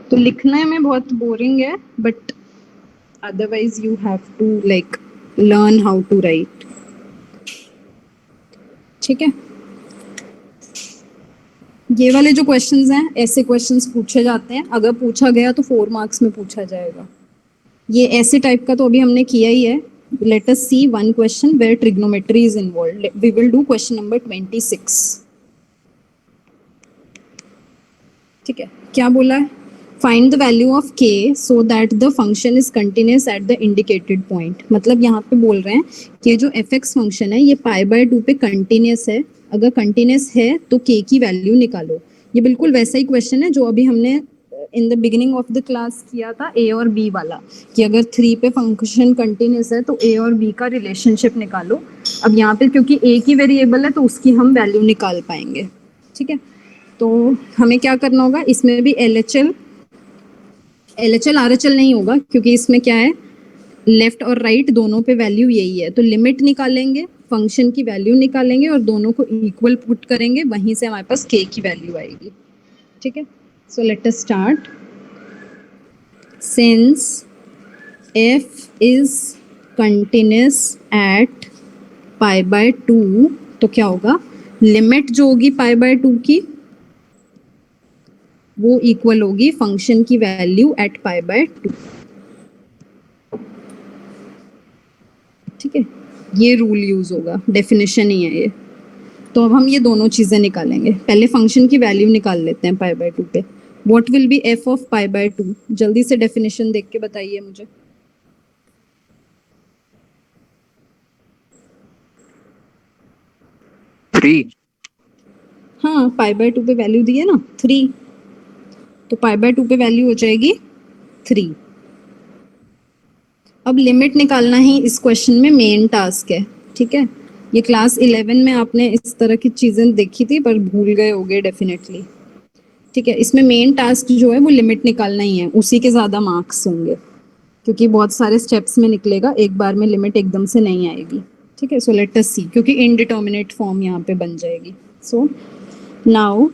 तो लिखने में बहुत बोरिंग है but otherwise you have to like learn how to write, ठीक है। ये वाले जो क्वेश्चंस हैं ऐसे क्वेश्चंस पूछे जाते हैं, अगर पूछा गया तो 4 मार्क्स में पूछा जाएगा। ये ऐसे टाइप का तो अभी हमने किया ही है। Let us see one question where trigonometry is involved. We will do question number 26। ठीक है, क्या बोला है? Find the value of k so that the function is continuous at the indicated point. मतलब यहाँ पे बोल रहे हैं कि जो fx फंक्शन है ये π/2 पे कंटिन्यूअस है। अगर कंटिन्यूअस है तो k की वैल्यू निकालो। ये बिल्कुल वैसा ही क्वेश्चन है जो अभी हमने in the beginning of the class किया था a और b वाला, कि अगर 3 पे फंक्शन कंटिन्यूअस है तो a और b का रिलेशनशिप निकालो। अब यहाँ पे क्योंकि a की वेरिएबल है तो उसकी हम वैल्यू निकाल पाएंगे। ठीक है, तो हमें क्या करना होगा, इसमें भी LHL RHL नहीं होगा क्योंकि इसमें क्या है, लेफ्ट और राइट दोनों पे वैल्यू यही है। तो लिमिट निकालेंगे, फंक्शन की वैल्यू निकालेंगे और दोनों को इक्वल पुट करेंगे, वहीं से हमारे पास k की वैल्यू आएगी। ठीक है, so let us start. Since f is continuous at π/2 तो क्या होगा, लिमिट जो होगी π/2 की वो इक्वल होगी फंक्शन की वैल्यू एट π/2। ठीक है, ये रूल यूज होगा, डेफिनेशन ही है ये। तो अब हम ये दोनों चीजें निकालेंगे। पहले फंक्शन की वैल्यू निकाल लेते हैं π/2 पे। What will be f of π/2? जल्दी से डेफिनेशन देख के बताइए मुझे। थ्री। हाँ, π/2 पे वैल्यू दी है ना 3, तो π/2 पे वैल्यू हो जाएगी 3। अब लिमिट निकालना ही इस क्वेश्चन में मेन टास्क है। ठीक है, ये क्लास 11 में आपने इस तरह की चीजें देखी थी पर भूल गए होगे डेफिनेटली। ठीक है, इसमें मेन टास्क जो है वो लिमिट निकालना ही है, उसी के ज्यादा मार्क्स होंगे क्योंकि बहुत सारे स्टेप्स में निकलेगा, एक बार में लिमिट एकदम से नहीं आएगी। ठीक है, सो लेट अस सी, क्योंकि इनडिटर्मिनेट फॉर्म यहाँ पे बन जाएगी। So now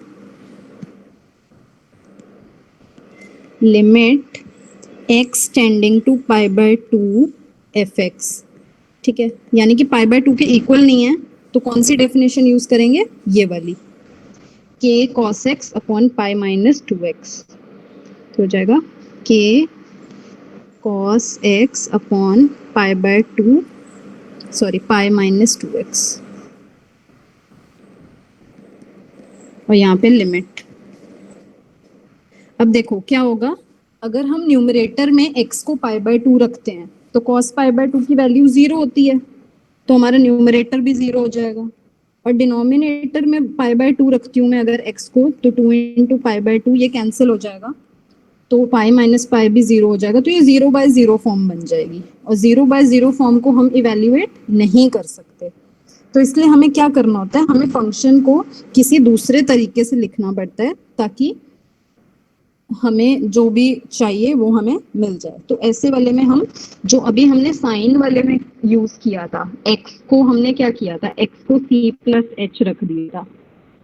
limit x tending to π/2 fx। ठीक है, यानी कि π/2 के इक्वल नहीं है तो कौन सी डेफिनेशन यूज करेंगे, ये वाली, k cos x upon pi minus 2x। तो हो जाएगा k cos x upon π/2 sorry pi minus 2x, और यहाँ पे लिमिट। अब देखो क्या होगा, अगर हम न्यूमरेटर में x को π/2 रखते हैं तो cos π/2 की वैल्यू 0 होती है, तो हमारा न्यूमरेटर भी 0 हो जाएगा। और डिनोमिनेटर में π/2 रखती हूँ मैं अगर x को, तो 2 इंटू π/2 ये कैंसिल हो जाएगा, तो पाई माइनस पाई भी 0 हो जाएगा। तो ये 0/0 फॉर्म बन जाएगी, और 0/0 फॉर्म को हम इवेल्युएट नहीं कर सकते। तो इसलिए हमें क्या करना होता है, हमें फंक्शन को किसी दूसरे तरीके से लिखना पड़ता है ताकि हमें जो भी चाहिए वो हमें मिल जाए। तो ऐसे वाले में हम, जो अभी हमने साइन वाले में यूज किया था, x को हमने क्या किया था, x को c प्लस h रख दिया था।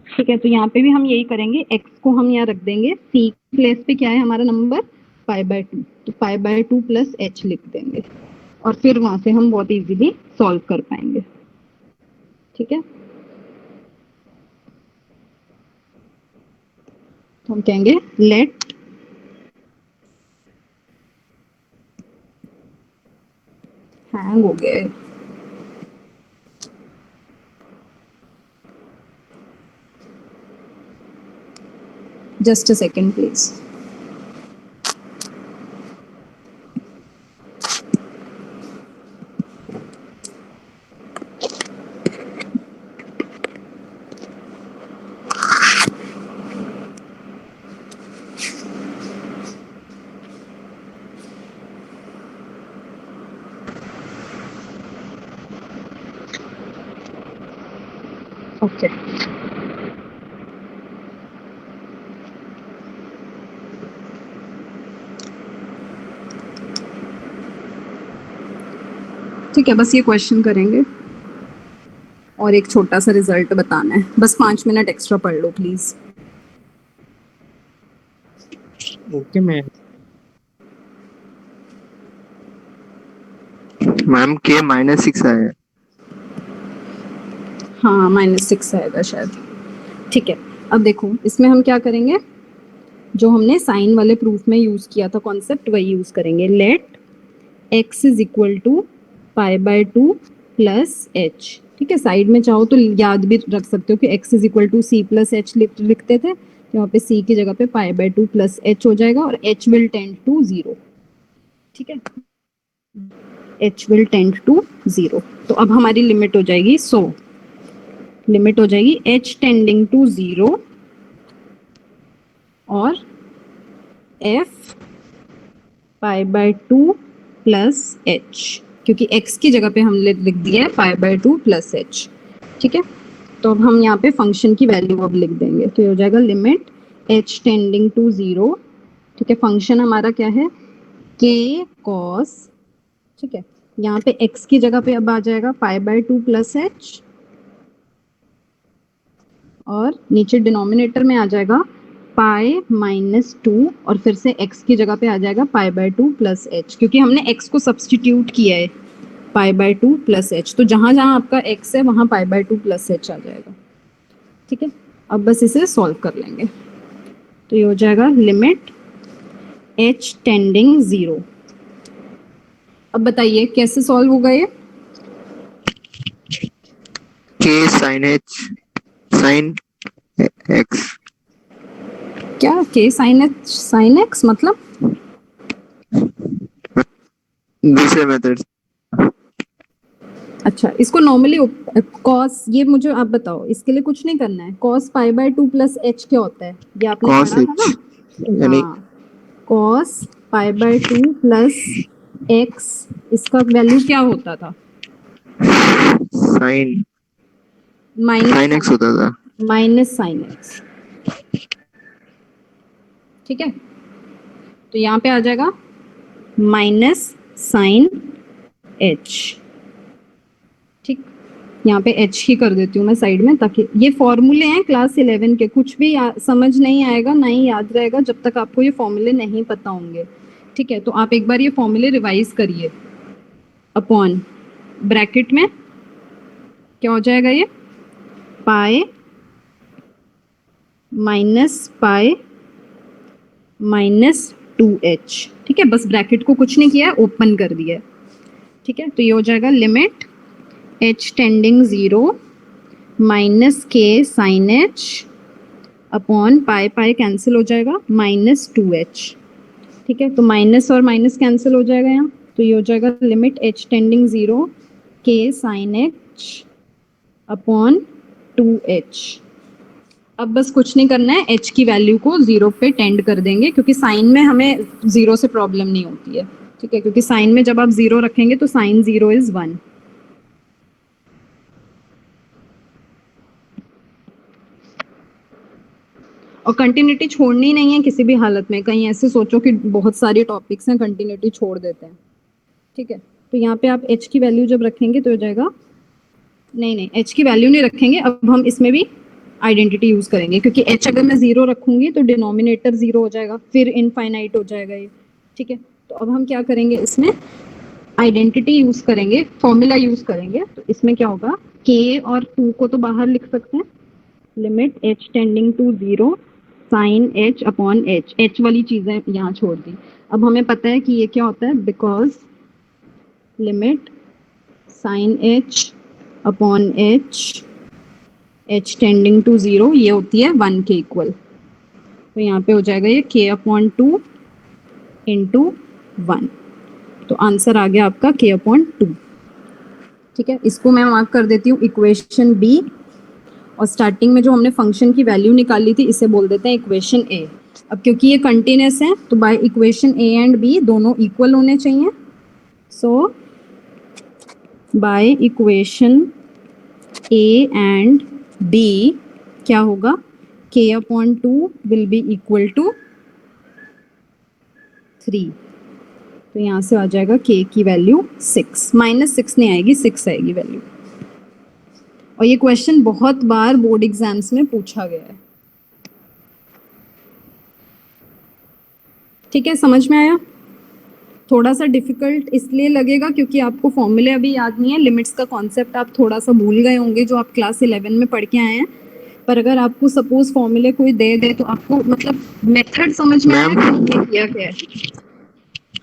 ठीक है, तो यहाँ पे भी हम यही करेंगे, x को हम यहाँ रख देंगे, c प्लेस पे क्या है हमारा नंबर π/2, तो π/2 प्लस h लिख देंगे और फिर वहां से हम बहुत इजीली सॉल्व कर पाएंगे। ठीक है, तो हम कहेंगे लेट हैंग हो गए, just a second please. Okay, ठीक है, बस ये क्वेश्चन करेंगे और एक छोटा सा रिजल्ट बताना है। बस 5 मिनट एक्स्ट्रा पढ़ लो प्लीज। Okay ma'am. मैम के -6 आया। हाँ, -6 आएगा शायद। ठीक है, अब देखो इसमें हम क्या करेंगे, जो हमने साइन वाले प्रूफ में यूज किया था कॉन्सेप्ट वही यूज करेंगे। Let x is equal to π/2 plus h। ठीक है, साइड में चाहो तो याद भी रख सकते हो कि x is equal to c plus h लिखते थे, तो यहाँ पे c की जगह पे π/2 प्लस h हो जाएगा और h विल टेंड टू 0, ठीक है, h विल टेंड टू 0। तो अब हमारी लिमिट हो जाएगी, लिमिट हो जाएगी h टेंडिंग टू 0 और f π/2 प्लस h, क्योंकि x की जगह पे हमने लिख दिया है π/2 प्लस h, ठीक है। तो अब हम यहाँ पे फंक्शन की वैल्यू अब लिख देंगे, तो ये हो जाएगा लिमिट h टेंडिंग टू 0, ठीक है। फंक्शन हमारा क्या है, k cos, ठीक है। यहाँ पे x की जगह पे अब आ जाएगा π/2 प्लस h और नीचे डिनोमिनेटर में आ जाएगा π-2 और फिर से x की जगह पे आ जाएगा π/2 प्लस h, क्योंकि हमने x को सब्सटीट्यूट किया है π/2 प्लस h, तो जहां जहां आपका x है वहां π/2 प्लस h आ जाएगा, ठीक है। अब बस इसे सॉल्व कर लेंगे, तो ये हो जाएगा लिमिट h टेंडिंग 0। अब बताइए कैसे सॉल्व होगा ये, k sin h sin x, क्या k sin x मतलब दूसरे मेथड। अच्छा, इसको नॉर्मली cos, ये मुझे आप बताओ, इसके लिए कुछ नहीं करना है, cos π/2 प्लस h क्या होता है, ये आपने cos पढ़ा था ना, h यानी cos π/2 प्लस x, इसका वैल्यू क्या होता था, sin sin x होता था, माइनस साइन x, ठीक है। तो यहाँ पे आ जाएगा माइनस साइन h, ठीक। यहाँ पे h ही कर देती हूँ मैं साइड में, ताकि ये फॉर्मूले हैं क्लास 11 के, कुछ भी समझ नहीं आएगा ना ही याद रहेगा जब तक आपको ये फॉर्मूले नहीं पता होंगे, ठीक है। तो आप एक बार ये फॉर्मूले रिवाइज करिए, अपॉन ब्रैकेट में क्या हो जाएगा, ये pi minus pi minus 2h, ठीक है। बस ब्रैकेट को कुछ नहीं किया है, ओपन कर दिया है, ठीक है। तो ये हो जाएगा limit h tending 0 minus k sine h upon pi cancel हो जाएगा माइनस 2h, ठीक है। तो माइनस और माइनस कैंसिल हो जाएगा यहाँ, तो ये हो जाएगा limit h tending 0 k sine h upon 2h। अब बस कुछ नहीं करना है, h की वैल्यू को 0 पे टेंड कर देंगे, क्योंकि साइन में हमें 0 से प्रॉब्लम नहीं होती है, ठीक है, क्योंकि साइन में जब आप 0 रखेंगे तो साइन 0 इज 1। और कंटिन्यूटी छोड़नी नहीं है किसी भी हालत में, कहीं ऐसे सोचो कि बहुत सारे टॉपिक्स हैं कंटिन्यूटी छोड़ देते हैं, ठीक है। तो यहाँ पे आप h की वैल्यू जब रखेंगे तो हो जाएगा, नहीं h की वैल्यू नहीं रखेंगे, अब हम इसमें भी आइडेंटिटी यूज करेंगे, क्योंकि h अगर मैं 0 रखूंगी तो डिनोमिनेटर 0 हो जाएगा, फिर इनफाइनाइट हो जाएगा ये, ठीक है। तो अब हम क्या करेंगे, इसमें आइडेंटिटी यूज करेंगे, फॉर्मूला यूज करेंगे। तो इसमें क्या होगा, k और 2 को तो बाहर लिख सकते हैं, limit h tending to 0 sine h upon h वाली चीजें यहाँ छोड़ दी। अब हमें पता है कि ये क्या होता है, because limit sine h upon h tending to 0 ये होती है 1 के इक्वल, तो यहाँ पे हो जाएगा ये k अपॉन 2 इंटू 1, तो आंसर आ गया आपका k अपॉन 2, ठीक है। इसको मैं मार्क कर देती हूँ इक्वेशन बी, और स्टार्टिंग में जो हमने फंक्शन की वैल्यू निकाली थी इसे बोल देते हैं इक्वेशन ए। अब क्योंकि ये कंटिन्यूस है तो by equation A and B दोनों इक्वल होने चाहिए, so by equation A and B क्या होगा, k upon 2 will be equal to 3, तो यहाँ से आ जाएगा k की वैल्यू 6, माइनस 6 नहीं आएगी, 6 आएगी वैल्यू। और ये क्वेश्चन बहुत बार बोर्ड एग्जाम्स में पूछा गया है, ठीक है, समझ में आया। थोड़ा सा डिफिकल्ट इसलिए लगेगा क्योंकि आपको फॉर्मूले अभी याद नहीं है, लिमिट्स का कॉन्सेप्ट आप थोड़ा सा भूल गए होंगे जो आप क्लास 11 में पढ़ के आए हैं, पर अगर आपको सपोज फॉर्मूले कोई दे दे तो आपको मतलब मेथड समझ में आएगा कि किया क्या है।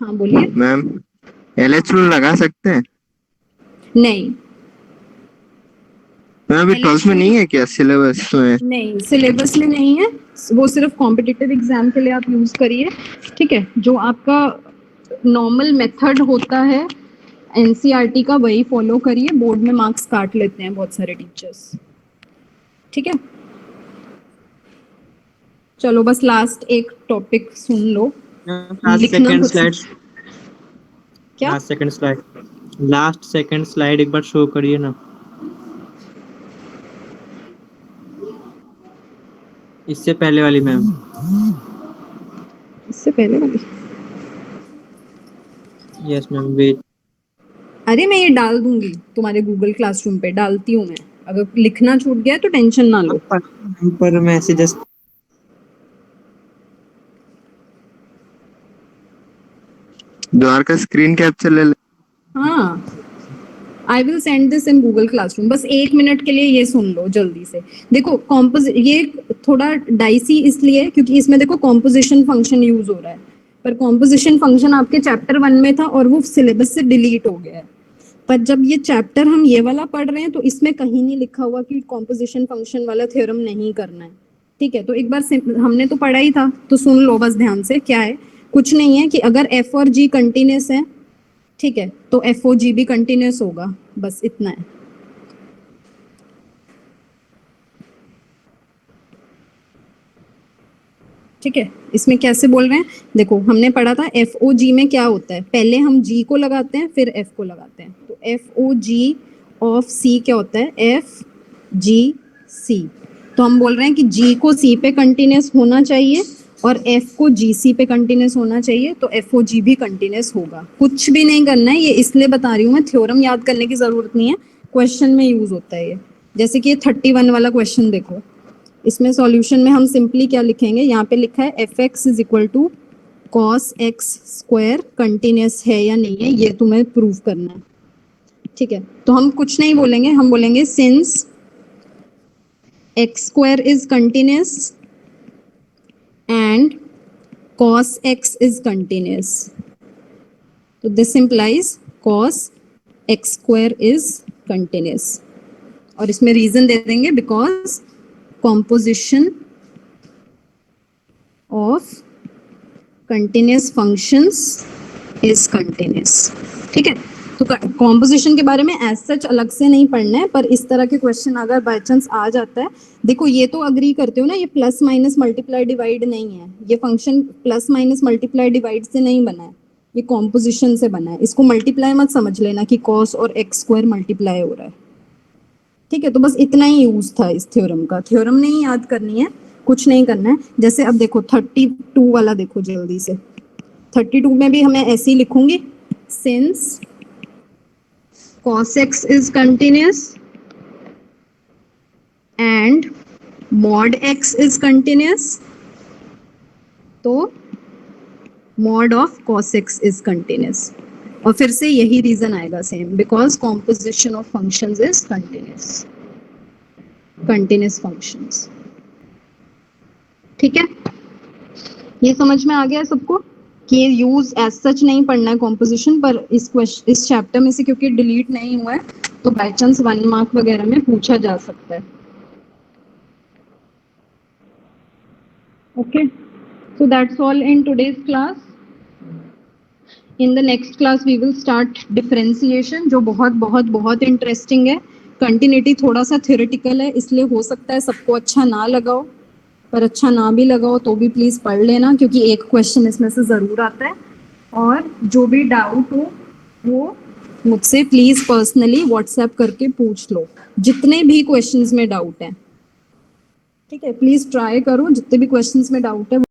हाँ बोलिए मैम, LH रूल लगा सकते हैं? नहीं, मैम अभी 12th में नहीं है क्या सिलेबस में? नहीं, सिलेबस में नहीं है, वो सिर्फ कॉम्पिटिटिव एग्जाम के लिए आप यूज करिए, ठीक है। जो आपका नॉर्मल मेथड होता है एनसीईआरटी का वही फॉलो करिए, बोर्ड में मार्क्स काट लेते हैं बहुत सारे टीचर्स, ठीक है। चलो बस लास्ट एक टॉपिक सुन लो। लास्ट लिखना सेकंड कुछ- स्लाइड, क्या? लास्ट सेकंड स्लाइड एक बार शो करिए ना। इससे पहले वाली मैम, इससे पहले वाली? Yes ma'am wait. अरे मैं ये डाल दूंगी तुम्हारे गूगल क्लासरूम पे, डालती हूँ मैं, अगर लिखना छूट गया तो टेंशन ना लो। पर मैसेजेस द्वारका स्क्रीन कैप्चर ले ले। हाँ, I will send this in Google classroom. बस 1 मिनट के लिए ये सुन लो जल्दी से। देखो ये थोड़ा डाइसी इसलिए क्योंकि इसमें देखो कॉम्पोजिशन फंक्शन यूज हो रहा है, पर कॉम्पोजिशन फंक्शन आपके चैप्टर 1 में था और वो सिलेबस से डिलीट हो गया है। पर जब ये चैप्टर हम ये वाला पढ़ रहे हैं तो इसमें कहीं नहीं लिखा हुआ कि कॉम्पोजिशन फंक्शन वाला थ्योरम नहीं करना है, ठीक है। तो एक बार हमने तो पढ़ा ही था, तो सुन लो बस ध्यान से। क्या है? कुछ नहीं है कि अगर एफ और जी कंटिन्यूस है, ठीक है, तो एफ ओ जी भी कंटिन्यूस होगा, बस इतना है। ठीक है, इसमें कैसे बोल रहे हैं देखो, हमने पढ़ा था एफ ओ जी में क्या होता है, पहले हम जी को लगाते हैं फिर एफ को लगाते हैं। तो एफ ओ जी ऑफ सी क्या होता है? एफ जी सी। तो हम बोल रहे हैं कि जी को सी पे कंटिन्यूस होना चाहिए और एफ को जी सी पे कंटिन्यूस होना चाहिए, तो एफ ओ जी भी कंटिन्यूस होगा। कुछ भी नहीं करना है, ये इसलिए बता रही हूँ मैं, थ्योरम याद करने की जरूरत नहीं है, क्वेश्चन में यूज होता है ये। जैसे कि ये 31 वाला क्वेश्चन देखो, इसमें सॉल्यूशन में हम सिंपली क्या लिखेंगे, यहाँ पे लिखा है f x is equal to cos x square continuous है या नहीं है, ये तुम्हें प्रूव करना है, ठीक है। तो हम कुछ नहीं बोलेंगे, हम बोलेंगे since x square is continuous and cos x is continuous, so this implies cos x square is continuous। और इसमें रीजन दे देंगे because composition of continuous functions is continuous, ठीक है। तो कॉम्पोजिशन के बारे में एज सच अलग से नहीं पढ़ना है, पर इस तरह के क्वेश्चन अगर बाय चांस आ जाता है, देखो ये तो अग्री करते हो ना, ये प्लस माइनस मल्टीप्लाई डिवाइड नहीं है, ये function plus minus multiply divide से नहीं बना है, ये कॉम्पोजिशन से बना है। इसको मल्टीप्लाई मत समझ लेना कि कॉस और एक्स स्क्वायर मल्टीप्लाई हो रहा है, ठीक है। तो बस इतना ही यूज था इस थ्योरम का, थ्योरम नहीं याद करनी है, कुछ नहीं करना है। जैसे अब देखो 32 वाला देखो जल्दी से, 32 में भी हमें ऐसे ही लिखूंगी, since cos x is continuous and mod x is continuous, तो mod of cos x is continuous। और फिर से यही रीजन आएगा same, because composition of functions is continuous, continuous functions, ठीक है। ये समझ में आ गया सबको कि ये यूज एज सच नहीं पढ़ना है कॉम्पोजिशन, पर इस चैप्टर में से क्योंकि डिलीट नहीं हुआ है तो बाय चांस 1 मार्क वगैरह में पूछा जा सकता है। Okay, so that's all in today's class. In the next class we will start differentiation, जो बहुत बहुत बहुत इंटरेस्टिंग है। कंटिन्यूटी थोड़ा सा थ्योरेटिकल है, इसलिए हो सकता है सबको अच्छा ना लगाओ, पर अच्छा ना भी लगाओ तो भी प्लीज पढ़ लेना, क्योंकि एक क्वेश्चन इसमें से जरूर आता है। और जो भी डाउट हो वो मुझसे प्लीज पर्सनली व्हाट्सएप करके पूछ लो, जितने भी क्वेश्चंस में डाउट है, ठीक है। प्लीज ट्राई करो, जितने भी क्वेश्चंस में डाउट है